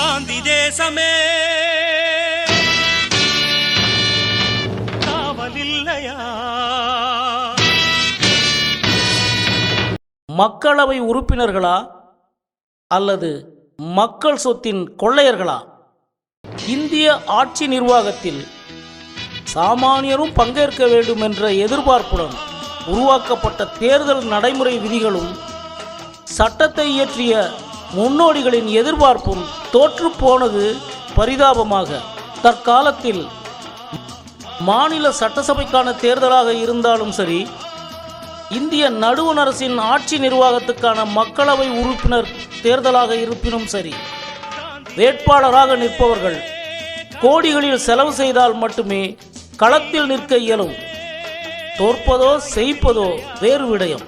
காந்தி தேசமே காவலில்லையா? மக்களவை உறுப்பினர்களா அல்லது மக்கள் சொத்தின் கொள்ளையர்களா? இந்திய ஆட்சி நிர்வாகத்தில் சாமானியரும் பங்கேற்க வேண்டும் என்ற எதிர்பார்ப்புடன் உருவாக்கப்பட்ட தேர்தல் நடைமுறை விதிகளும் சட்டத்தை இயற்றிய முன்னோடிகளின் எதிர்பார்ப்பும் தோற்றுப்போனது பரிதாபமாக. தற்காலத்தில் மாநில சட்டசபைக்கான தேர்தலாக இருந்தாலும் சரி, இந்திய நடுவண் அரசின் ஆட்சி நிர்வாகத்துக்கான மக்களவை உறுப்பினர் தேர்தலாக இருப்பினும் சரி, வேட்பாளராக நிற்பவர்கள் கோடிகளில் செலவு செய்தால் மட்டுமே களத்தில் நிற்க இயலும். தோற்பதோ செய்ப்பதோ வேறு விடயம்.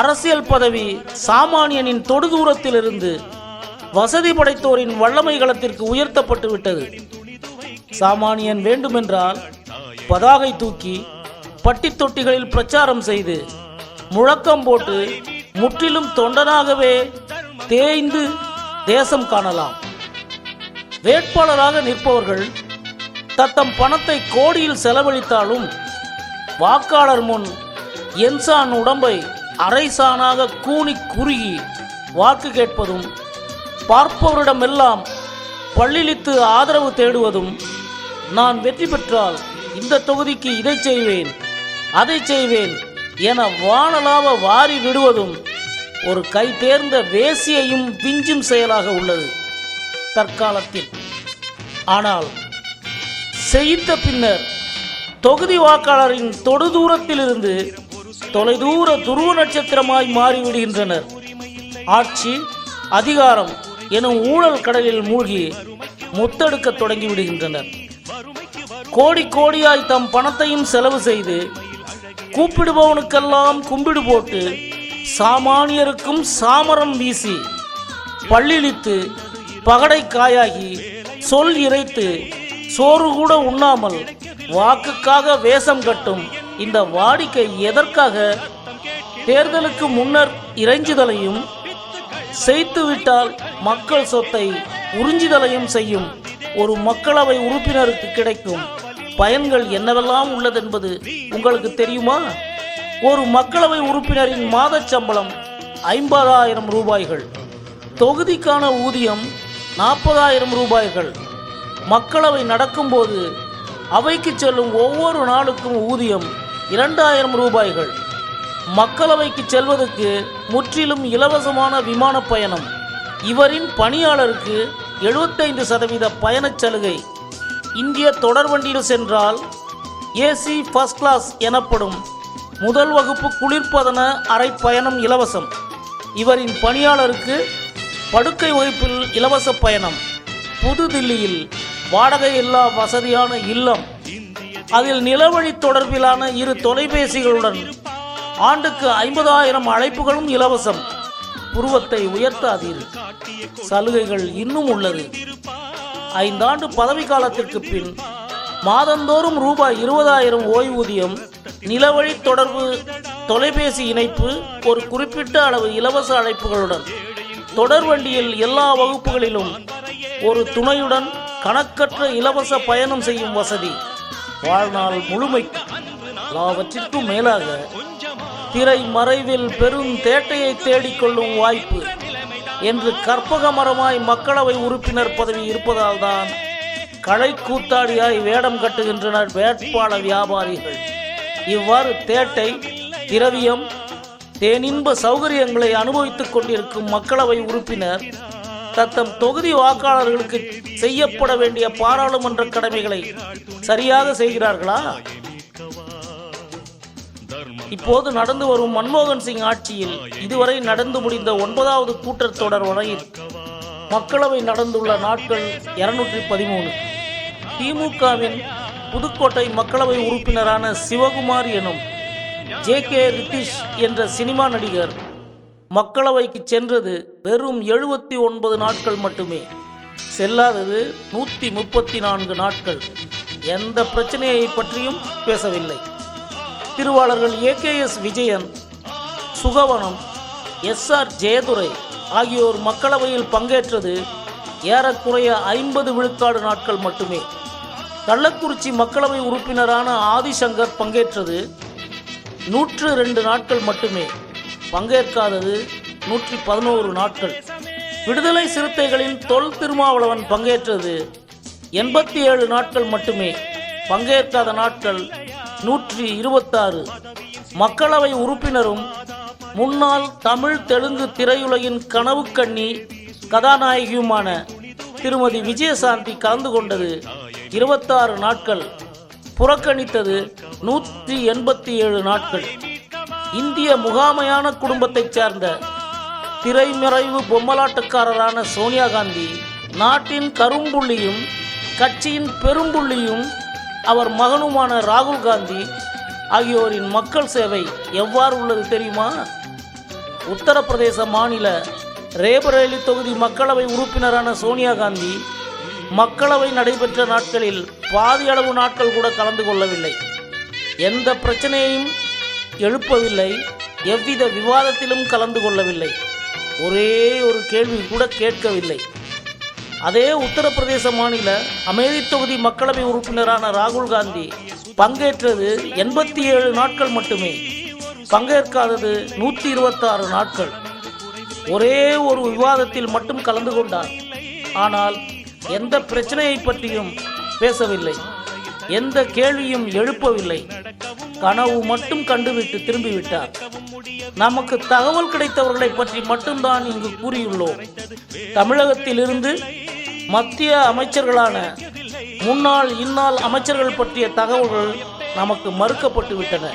அரசியல் பதவி சாமானியனின் தொடுதூரத்திலிருந்து வசதி படைத்தோரின் வல்லமை களத்திற்கு உயர்த்தப்பட்டு விட்டது. சாமானியன் வேண்டுமென்றால் பதாகை தூக்கி பட்டி தொட்டிகளில் பிரச்சாரம் செய்து முழக்கம் போட்டு முற்றிலும் தொண்டனாகவே தேய்ந்து தேசம் காணலாம். வேட்பாளராக நிற்பவர்கள் தத்தம் பணத்தை கோடியில் செலவழித்தாலும் வாக்காளர் முன் என்சான் உடம்பை அரைசானாக கூனி குறுகி வாக்கு கேட்பதும், பார்ப்பவரிடமெல்லாம் பள்ளிலித்து ஆதரவு தேடுவதும், நான் வெற்றி பெற்றால் இந்த தொகுதிக்கு இதை செய்வேன் அதை செய்வேன் என வானலாவ வாரி விடுவதும் ஒரு கை தேர்ந்த வேசியையும் விஞ்சும் செயலாக உள்ளது தற்காலத்தில். ஆனால் செய்த பின்னர் தொகுதி வாக்காளரின் தொடுதூரத்திலிருந்து தொலைதூர துருவ நட்சத்திரமாய் மாறிவிடுகின்றனர். ஆட்சி அதிகாரம் எனும் ஊழல் கடலில் மூழ்கி முத்தெடுக்க தொடங்கிவிடுகின்றனர். கோடி கோடியாய் தம் பணத்தையும் செலவு செய்து கூப்பிடுபவனுக்கெல்லாம் கும்பிடு போட்டு சாமானியருக்கும் சாமரம் வீசி பள்ளிழித்து பகடை காயாகி சொல் இறைத்து சோறு கூட உண்ணாமல் வாக்குக்காக வேஷம் கட்டும் இந்த வாடிக்கை எதற்காக? தேர்தலுக்கு முன்னர் இறைஞ்சுதலையும் செய்துவிட்டால் மக்கள் சொத்தை உறிஞ்சுதலையும் செய்யும் ஒரு மக்களவை உறுப்பினருக்கு கிடைக்கும் பயன்கள் என்னவெல்லாம் உள்ளதென்பது உங்களுக்கு தெரியுமா? ஒரு மக்களவை உறுப்பினரின் மாத சம்பளம் 50,000 ரூபாய்கள், தொகுதிக்கான ஊதியம் 40,000 ரூபாய்கள். மக்களவை நடக்கும்போது அவைக்கு செல்லும் ஒவ்வொரு நாளுக்கும் ஊதியம் 2,000 ரூபாய்கள். மக்களவைக்கு செல்வதற்கு முற்றிலும் இலவசமான விமான பயணம். இவரின் பணியாளருக்கு 75% பயணச் சலுகை. இந்திய தொடர்வண்டியில் சென்றால் ஏசி ஃபர்ஸ்ட் கிளாஸ் எனப்படும் முதல் வகுப்பு குளிர்பதன அறை பயணம் இலவசம். இவரின் பணியாளருக்கு படுக்கை வகுப்பில் இலவச பயணம். புதுதில்லியில் வாடகை இல்லா வசதியான இல்லம், அதில் நிலவழி தொடர்பிலான 2 தொலைபேசிகளுடன் ஆண்டுக்கு 50,000 அழைப்புகளும் இலவசம். புருவத்தை உயர்த்தாதீர்கள், சலுகைகள் இன்னும் உள்ளது. 5 ஆண்டு பதவி காலத்திற்கு பின் மாதந்தோறும் ரூபாய் 20,000 ஓய்வூதியம், நிலவழி தொடர்பு தொலைபேசி இணைப்பு, ஒரு குறிப்பிட்ட அளவு இலவச அழைப்புகளுடன், தொடர்வண்டியில் எல்லா வகுப்புகளிலும் ஒரு துணையுடன் கணக்கற்ற இலவச பயணம் செய்யும் வசதி. வாழ்நாள் முழுமைக்கு எல்லாவற்றிற்கும் மேலாக திரை மறைவில் பெரும் தேட்டையை தேடிக்கொள்ளும் வாய்ப்பு என்று கற்பக மரமாய் மக்களவை உறுப்பினர் பதவி இருப்பதால் தான் களை கூத்தாடியாய் வேடம் கட்டுகின்றனர் வேட்பாளர் வியாபாரிகள். இவ்வாறு தேட்டை, திரவியம், தேனின்ப சௌகரியங்களை அனுபவித்துக் கொண்டிருக்கும் மக்களவை உறுப்பினர் தத்தம் தொகுதி வாக்காளர்களுக்கு செய்யப்பட வேண்டிய பாராளுமன்ற கடமைகளை சரியாக செய்கிறார்களா? இப்போது நடந்து வரும் மன்மோகன் சிங் ஆட்சியில் இதுவரை நடந்து முடிந்த 9வது கூட்டத்தொடர் வரையில் மக்களவை நடந்துள்ள நாட்கள் 213. திமுகவின் புதுக்கோட்டை மக்களவை உறுப்பினரான சிவகுமார் எனும் JK ரித்திஷ் என்ற சினிமா நடிகர் மக்களவைக்கு சென்றது வெறும் 79 நாட்கள் மட்டுமே. செல்லாதது 134 நாட்கள். எந்த பிரச்சனையை பற்றியும் பேசவில்லை. திருவாளர்கள் AKS விஜயன், சுகவனம், SR ஜெயதுரை ஆகியோர் மக்களவையில் பங்கேற்றது ஏறக்குறைய 50 விழுக்காடு நாட்கள் மட்டுமே. கள்ளக்குறிச்சி மக்களவை உறுப்பினரான ஆதிசங்கர் பங்கேற்றது 102 நாட்கள் மட்டுமே. பங்கேற்காதது 111 நாட்கள். விடுதலை சிறுத்தைகளின் தொல் திருமாவளவன் பங்கேற்றது 87 நாட்கள் மட்டுமே. பங்கேற்காத நாட்கள் 126. மக்களவை உறுப்பினரும் முன்னாள் தமிழ் தெலுங்கு திரையுலகின் கனவு கண்ணி கதாநாயகியுமான திருமதி விஜயசாந்தி கலந்து கொண்டது 26 நாட்கள். புறக்கணித்தது 187 நாட்கள். இந்திய முகாமையான குடும்பத்தைச் சார்ந்த திரைமறைவு பொம்மலாட்டக்காரரான சோனியா காந்தி நாட்டின் கரும்புள்ளியும் கட்சியின் பெரும்புள்ளியும் அவர் மகனுமான ராகுல் காந்தி ஆகியோரின் மக்கள் சேவை எவ்வாறு உள்ளது தெரியுமா? உத்தரப்பிரதேச மாநில ரேபரேலி தொகுதி மக்களவை உறுப்பினரான சோனியா காந்தி மக்களவை நடைபெற்ற நாட்களில் பாதி அளவு நாட்கள் கூட கலந்து கொள்ளவில்லை. எந்த பிரச்சனையையும் எழுப்பவில்லை. எவ்வித விவாதத்திலும் கலந்து கொள்ளவில்லை. ஒரே ஒரு கேள்வி கூட கேட்கவில்லை. அதே உத்தரப்பிரதேச மாநில அமேதி தொகுதி மக்களவை உறுப்பினரான ராகுல் காந்தி பங்கேற்றது 87 நாட்கள் மட்டுமே. பங்கேற்காதது 126 நாட்கள். ஒரே ஒரு விவாதத்தில் மட்டும் கலந்து கொண்டார். ஆனால் எந்த பிரச்சனையை பற்றியும் பேசவில்லை. எந்த கேள்வியும் எழுப்பவில்லை. கனவு மட்டும் கண்டுவிட்டு திரும்பிவிட்டார். நமக்கு தகவல் கிடைத்தவர்களை பற்றி மட்டும்தான் இங்கு கூறியுள்ளோம். தமிழகத்திலிருந்து மத்திய அமைச்சர்களான முன்னாள் இந்நாள் அமைச்சர்கள் பற்றிய தகவல்கள் நமக்கு மறுக்கப்பட்டு விட்டன.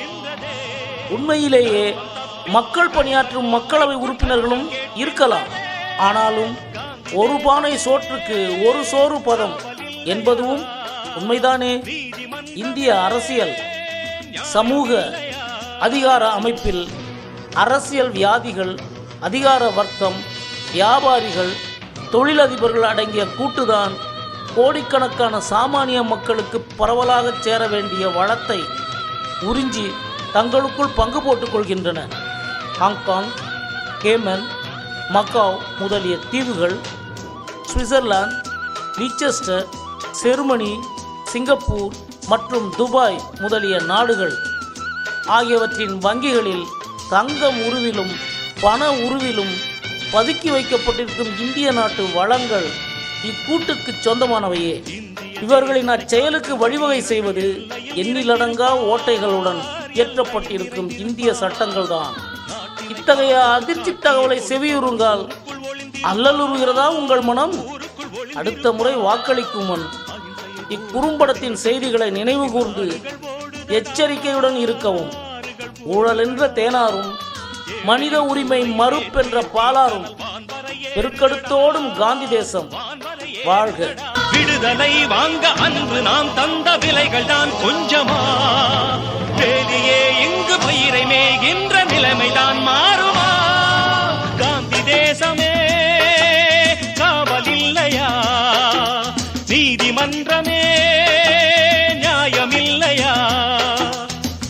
உண்மையிலேயே மக்கள் பணியாற்றும் மக்களவை உறுப்பினர்களும் இருக்கலாம். ஆனாலும் ஒரு பானை சோற்றுக்கு ஒரு சோறு பதம் என்பதும் உண்மைதானே? இந்திய அரசியல் சமூக அதிகார அமைப்பில் அரசியல் வியாதிகள், அதிகார வர்க்கம், வியாபாரிகள், தொழிலதிபர்கள் அடங்கிய கூட்டுதான் கோடிக்கணக்கான சாமானிய மக்களுக்கு பரவலாக சேர வேண்டிய வளத்தை உறிஞ்சி தங்களுக்குள் பங்கு போட்டுக் கொள்கின்றன. ஹாங்காங், கேமன், மக்காவ் முதலிய தீவுகள், சுவிட்சர்லாந்து, லீச்செஸ்டர், ஜெர்மனி, சிங்கப்பூர் மற்றும் துபாய் முதலிய நாடுகள் ஆகியவற்றின் வங்கிகளில் தங்கம் உருவிலும் பண உருவிலும் பதுக்கி வைக்கப்பட்டிருக்கும் இந்திய நாட்டு வளங்கள் இக்கூட்டுக்கு சொந்தமானவையே. இவர்களின் அச்செயலுக்கு வழிவகை செய்வது எண்ணிலடங்கா ஓட்டைகளுடன் இயற்றப்பட்டிருக்கும் இந்திய சட்டங்கள் தான். இத்தகைய அதிர்ச்சி தகவலை செவியுறுங்கால் அல்லலுறுகிறதா உங்கள் மனம்? அடுத்த முறை வாக்களிக்கும் முன் இக்குறும்படத்தின் செய்திகளை நினைவு கூர்ந்து எச்சரிக்கையுடன் இருக்கவும். ஊழலென்ற தேனாரும் மனித உரிமை மறுப்பென்ற பாலாரும் பெருக்கெடுத்தோடும் காந்தி தேசம் வாழ்க. விடுதலை வாங்க அன்று நாம் தந்த விலைகள் தான் கொஞ்சமா? வேதியே இங்கு பயிரை மேய்கின்ற நிலைமைதான் மாறுமா? காந்தி தேசமே காவல் இல்லையா? நீதிமன்றமே நியாயமில்லையா?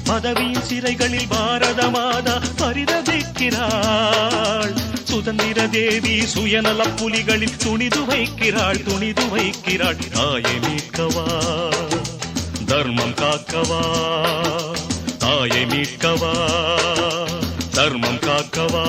பதவியின் சிறைகளில் பாரத மாதா பரிதவிக்கிறாள். சுதந்திர தேவி சுயநல புலிகளில் துணிது வைக்கிறாள். தாயை மீட்கவா, தர்மம் காக்கவா. தாயை மீட்கவா, தர்மம் காக்கவா.